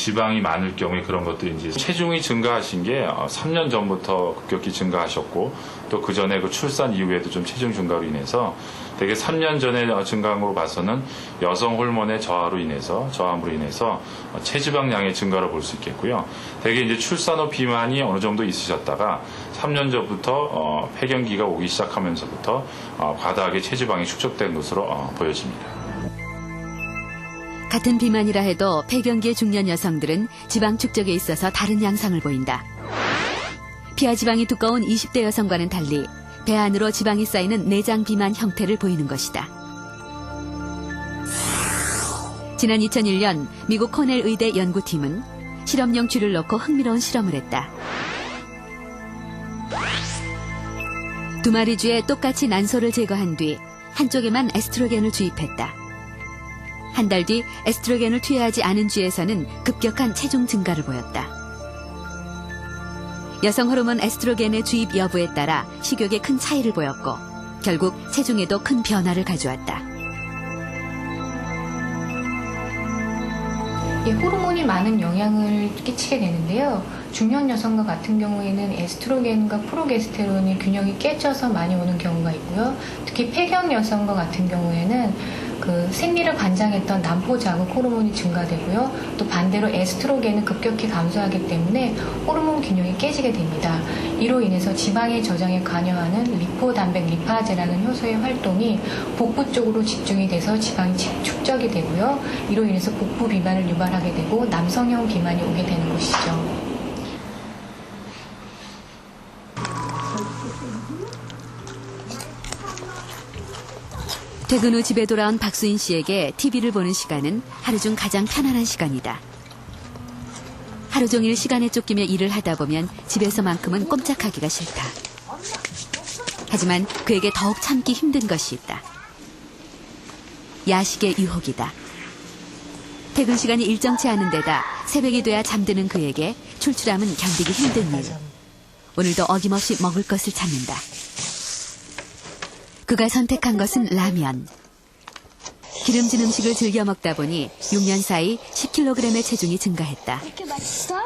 지방이 많을 경우에 그런 것들이 이제 체중이 증가하신 게 3년 전부터 급격히 증가하셨고 또 그 전에 그 출산 이후에도 좀 체중 증가로 인해서 되게 3년 전에 증가한 걸로 봐서는 여성 호르몬의 저함으로 인해서 체지방량의 증가를 볼 수 있겠고요. 되게 이제 출산 후 비만이 어느 정도 있으셨다가 3년 전부터 폐경기가 오기 시작하면서부터 과다하게 체지방이 축적된 것으로 보여집니다. 같은 비만이라 해도 폐경기의 중년 여성들은 지방 축적에 있어서 다른 양상을 보인다. 피하 지방이 두꺼운 20대 여성과는 달리 배 안으로 지방이 쌓이는 내장 비만 형태를 보이는 것이다. 지난 2001년 미국 코넬 의대 연구팀은 실험용 쥐를 넣고 흥미로운 실험을 했다. 두 마리 쥐에 똑같이 난소를 제거한 뒤 한쪽에만 에스트로겐을 주입했다. 한 달 뒤 에스트로겐을 투여하지 않은 쥐에서는 급격한 체중 증가를 보였다. 여성 호르몬 에스트로겐의 주입 여부에 따라 식욕에 큰 차이를 보였고 결국 체중에도 큰 변화를 가져왔다. 호르몬이 많은 영향을 끼치게 되는데요. 중년 여성과 같은 경우에는 에스트로겐과 프로게스테론의 균형이 깨져서 많이 오는 경우가 있고요. 특히 폐경 여성과 같은 경우에는 생리를 관장했던 남포 자극 호르몬이 증가되고요. 또 반대로 에스트로겐은 급격히 감소하기 때문에 호르몬 균형이 깨지게 됩니다. 이로 인해서 지방의 저장에 관여하는 리포단백 리파제라는 효소의 활동이 복부 쪽으로 집중이 돼서 지방이 축적이 되고요. 이로 인해서 복부 비만을 유발하게 되고 남성형 비만이 오게 되는 것이죠. 퇴근 후 집에 돌아온 박수인 씨에게 TV를 보는 시간은 하루 중 가장 편안한 시간이다. 하루 종일 시간에 쫓기며 일을 하다 보면 집에서만큼은 꼼짝하기가 싫다. 하지만 그에게 더욱 참기 힘든 것이 있다. 야식의 유혹이다. 퇴근 시간이 일정치 않은 데다 새벽이 돼야 잠드는 그에게 출출함은 견디기 힘든 일. 오늘도 어김없이 먹을 것을 찾는다. 그가 선택한 것은 라면. 기름진 음식을 즐겨 먹다 보니 6년 사이 10kg의 체중이 증가했다. 이렇게 맛있어?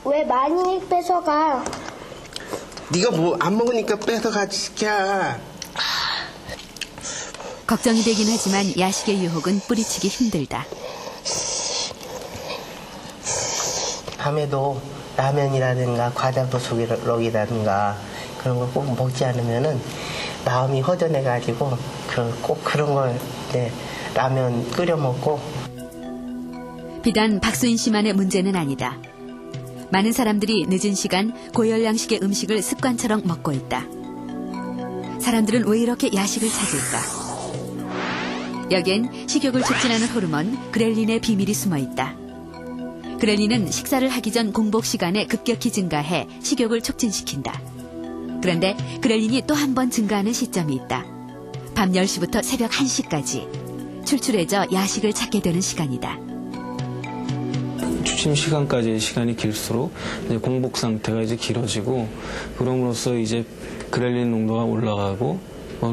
왜 많이 뺏어가? 네가 뭐 안 먹으니까 뺏어가지 시켜. 걱정이 되긴 하지만 야식의 유혹은 뿌리치기 힘들다. 밤에도 라면이라든가 과자부속이라든가 그런 걸 꼭 먹지 않으면은 마음이 허전해가지고 꼭 그런 걸 라면 끓여 먹고. 비단 박수인 씨만의 문제는 아니다. 많은 사람들이 늦은 시간 고열량식의 음식을 습관처럼 먹고 있다. 사람들은 왜 이렇게 야식을 찾을까? 여기엔 식욕을 촉진하는 호르몬 그렐린의 비밀이 숨어 있다. 그렐린은 식사를 하기 전 공복 시간에 급격히 증가해 식욕을 촉진시킨다. 그런데 그렐린이 또 한 번 증가하는 시점이 있다. 밤 10시부터 새벽 1시까지 출출해져 야식을 찾게 되는 시간이다. 취침 시간까지의 시간이 길수록 이제 공복 상태가 이제 길어지고 그럼으로써 이제 그렐린 농도가 올라가고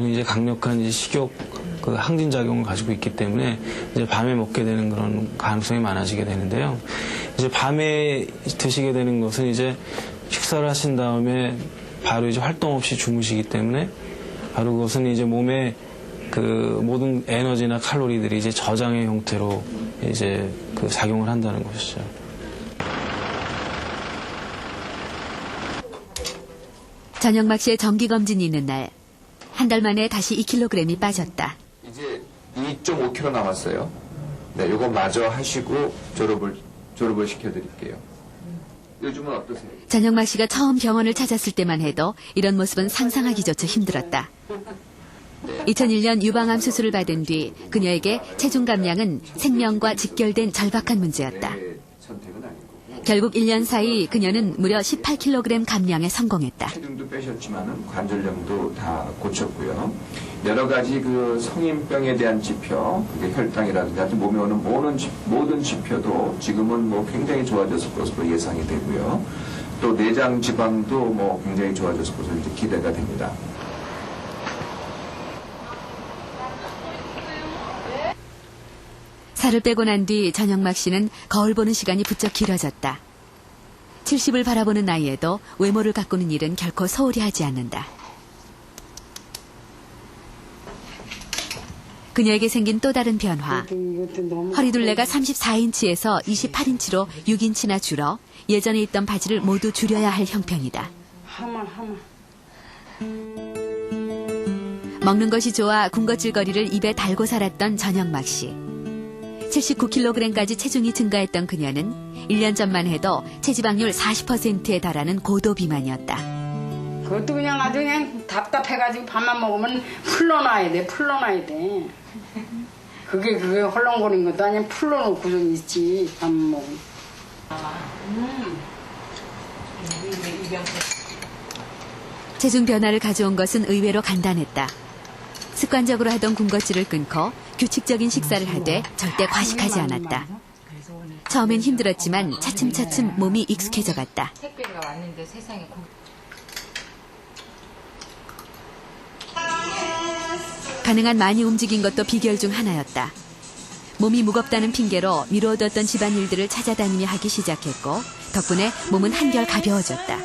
이제 강력한 이제 식욕 그 항진 작용을 가지고 있기 때문에 이제 밤에 먹게 되는 그런 가능성이 많아지게 되는데요. 이제 밤에 드시게 되는 것은 이제 식사를 하신 다음에 바로 이제 활동 없이 주무시기 때문에 바로 그것은 이제 몸에 그 모든 에너지나 칼로리들이 이제 저장의 형태로 이제 그 작용을 한다는 것이죠. 전영막 씨의 정기검진이 있는 날, 한 달 만에 다시 2kg이 빠졌다. 이제 2.5kg 남았어요. 네, 요거 마저 하시고 졸업을 시켜드릴게요. 요즘은 어떠세요? 전영막 씨가 처음 병원을 찾았을 때만 해도 이런 모습은 상상하기조차 힘들었다. 2001년 유방암 수술을 받은 뒤 그녀에게 체중 감량은 생명과 직결된 절박한 문제였다. 선택은 아니고. 결국 1년 사이 그녀는 무려 18kg 감량에 성공했다. 체중도 빼셨지만은 관절염도 다 고쳤고요. 여러 가지 그 성인병에 대한 지표, 그게 혈당이라든지 몸에 오는 모든 지표도 지금은 뭐 굉장히 좋아졌을 것으로 예상이 되고요. 또 내장 지방도 뭐 굉장히 좋아졌을 것으로 이제 기대가 됩니다. 살을 빼고 난 뒤 전영막 씨는 거울 보는 시간이 부쩍 길어졌다. 70을 바라보는 나이에도 외모를 가꾸는 일은 결코 소홀히 하지 않는다. 그녀에게 생긴 또 다른 변화. 허리둘레가 34인치에서 28인치로 6인치나 줄어 예전에 입던 바지를 모두 줄여야 할 형편이다. 먹는 것이 좋아 군것질거리를 입에 달고 살았던 전영막 씨. 79kg까지 체중이 증가했던 그녀는 1년 전만 해도 체지방률 40%에 달하는 고도 비만이었다. 그것도 그냥 아주 그냥 답답해가지고 밥만 먹으면 풀러놔야 돼. 그게 헐렁거리는 것도 아니야. 풀러놓고 좀 있지. 밥만 먹으면. 체중 변화를 가져온 것은 의외로 간단했다. 습관적으로 하던 군것질을 끊고 규칙적인 식사를 하되 절대 과식하지 않았다. 처음엔 힘들었지만 차츰차츰 몸이 익숙해져 갔다. 택배가 왔는데 세상에 가능한 많이 움직인 것도 비결 중 하나였다. 몸이 무겁다는 핑계로 미뤄뒀던 집안일들을 찾아다니며 하기 시작했고 덕분에 몸은 한결 가벼워졌다.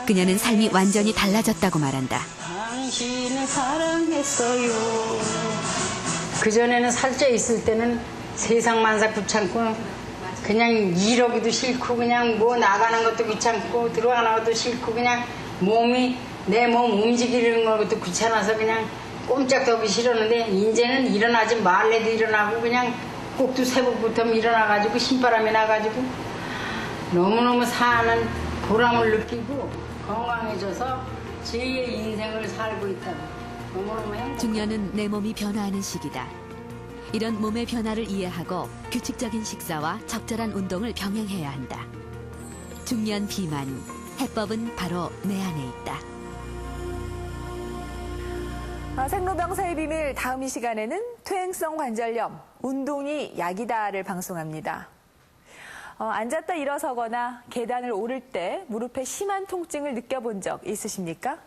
그녀는 삶이 완전히 달라졌다고 말한다. 당신을 사랑했어요. 그전에는 살쪄 있을 때는 세상 만사 귀찮고 그냥 일하기도 싫고 그냥 뭐 나가는 것도 귀찮고 들어가는 것도 싫고 그냥 내 몸 움직이는 것도 귀찮아서 그냥 꼼짝도 하기 싫었는데 이제는 일어나지 말래도 일어나고 그냥 꼭두 새벽부터 일어나가지고 신바람이 나가지고 너무너무 사는 보람을 느끼고 건강해져서 제2의 인생을 살고 있다고 너무너무 행복해. 중년은 내 몸이 변화하는 시기다. 이런 몸의 변화를 이해하고 규칙적인 식사와 적절한 운동을 병행해야 한다. 중년 비만, 해법은 바로 내 안에 있다. 생로병사의 비밀 다음 이 시간에는 퇴행성 관절염, 운동이 약이다를 방송합니다. 앉았다 일어서거나 계단을 오를 때 무릎에 심한 통증을 느껴본 적 있으십니까?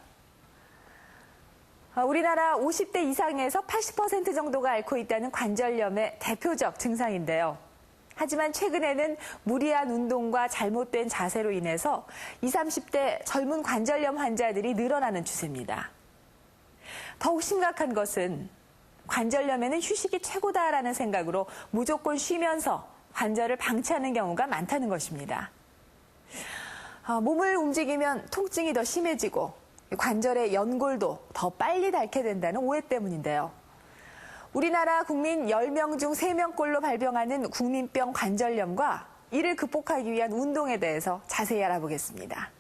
우리나라 50대 이상에서 80% 정도가 앓고 있다는 관절염의 대표적 증상인데요. 하지만 최근에는 무리한 운동과 잘못된 자세로 인해서 20, 30대 젊은 관절염 환자들이 늘어나는 추세입니다. 더욱 심각한 것은 관절염에는 휴식이 최고다라는 생각으로 무조건 쉬면서 관절을 방치하는 경우가 많다는 것입니다. 몸을 움직이면 통증이 더 심해지고 관절의 연골도 더 빨리 닳게 된다는 오해 때문인데요. 우리나라 국민 10명 중 3명꼴로 발병하는 국민병 관절염과 이를 극복하기 위한 운동에 대해서 자세히 알아보겠습니다.